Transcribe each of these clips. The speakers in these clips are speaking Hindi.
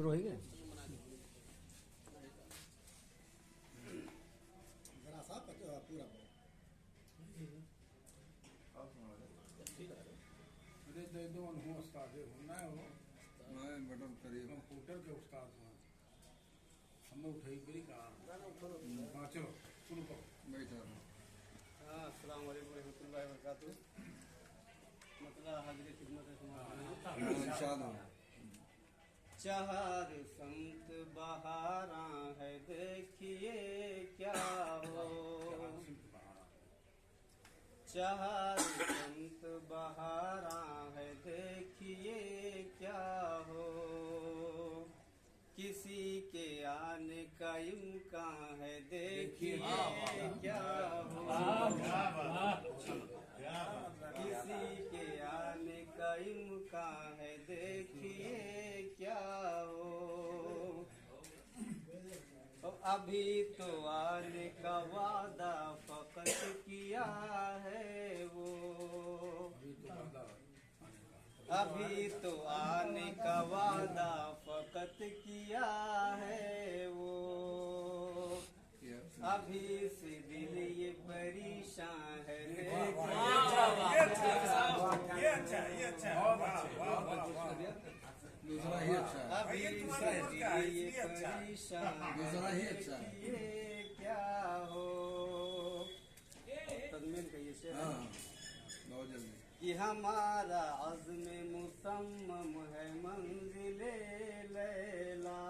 शुरू हो गए। बटन करिए कंप्यूटर के उस्ताद हैं, हमने उठाई करी कहा। हाँ चलो शुरू करो। बैठा अस्सलाम वालेकुम रहमतुल्लाहि व बरकातुहू। मतलब हाजिर खिदमत चार संत बहारा है देखिए क्या हो, चार संत बहारा है देखिए क्या हो, किसी के आने का इम्कान है देखिए क्या हो, किसी के आने का इम्कान है देखिए क्या हो। अभी तो आने का वादा फकत किया है वो, अभी तो आने का वादा फकत किया है वो, अभी से दिल ये परेशान है दूसरा ही अच्छा है, अभी से दिल ये परेशान दूसरा ही अच्छा है। ये क्या हो। तज़मीन कहिए शेर। हाँ बहुत जल्दी कि हमारा अज़्म मुसम्मम है मंजिले लैला,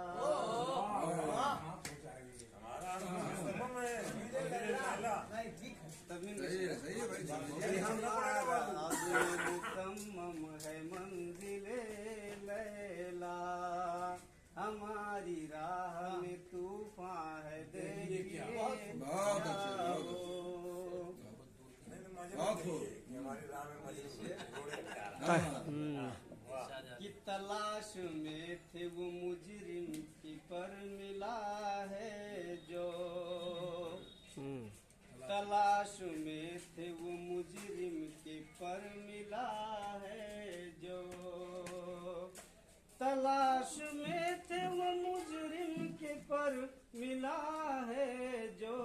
सही है भाई कि हमारा अज़्म मुसम्मम है मंजिले लैला, हमारी राह में तूफान है देखिए बहुत अच्छे बहुत खूब कि तलाश में थे वो मुजरिम की पर मिला है जो, तलाश में थे वो मुजरिम के पर मिला है जो, तलाश में थे वो मुजरिम के पर मिला है जो,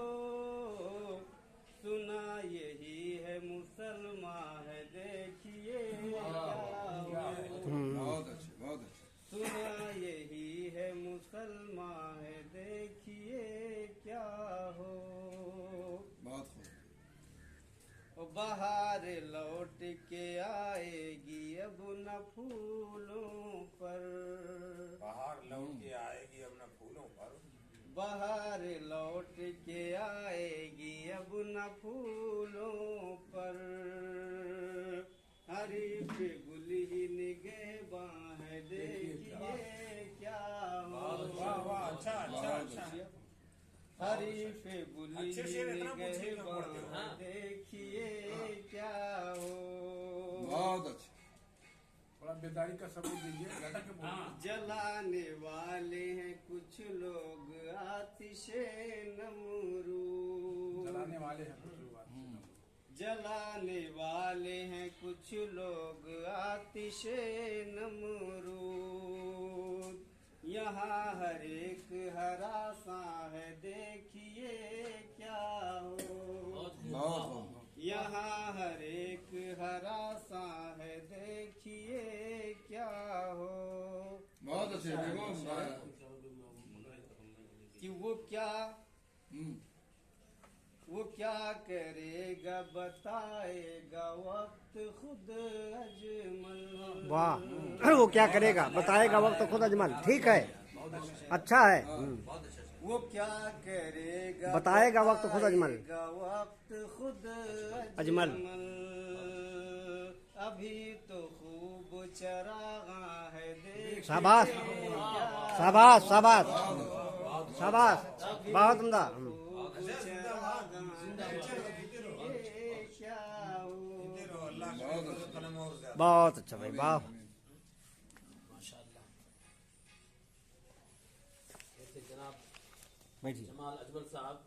सुना यही है मुसलमान है देखिए बहुत अच्छे बहुत अच्छे। सुना यही है मुसलमान है देखिए क्या हो। बहुत खूब बहार लौट के आएगी अब न फूलों पर, बाहर लौट के आएगी अब न फूलों पर, बहार लौट के आएगी अब न फूलों पर, हरीफ गुल ही निगहबां है देखिए क्या हो। अच्छा हरीफ गुल ही निगहबां देखिए क्या हो। बहुत अच्छे। थोड़ा बेदारी का सबूत दीजिए। जलाने वाले हैं कुछ लोग आतिशे नमरूद, चलाने वाले हैं कुछ लोग, जलाने वाले हैं कुछ लोग आतिशे नमरूद, यहाँ हर एक हरासा है देखिए क्या हो, बहुत खूब यहाँ हर एक हरासा है देखिए क्या हो। बहुत अच्छे बेगम कि वो क्या करेगा बताएगा वक्त खुद अजमल। वाह, वो क्या करेगा बताएगा वक्त खुद अजमल। ठीक है, अच्छा है। वो क्या करेगा बताएगा वक्त खुद अजमल, वक्त खुद अजमल। अभी तो खूब चरागा है देखिए शाबाश शाबाश शाबाश शाबाश, बहुत उम्दा। बहुत अच्छा भाई, वाह। माशाल्लाह। बैठिए। जमाल अजमल साहब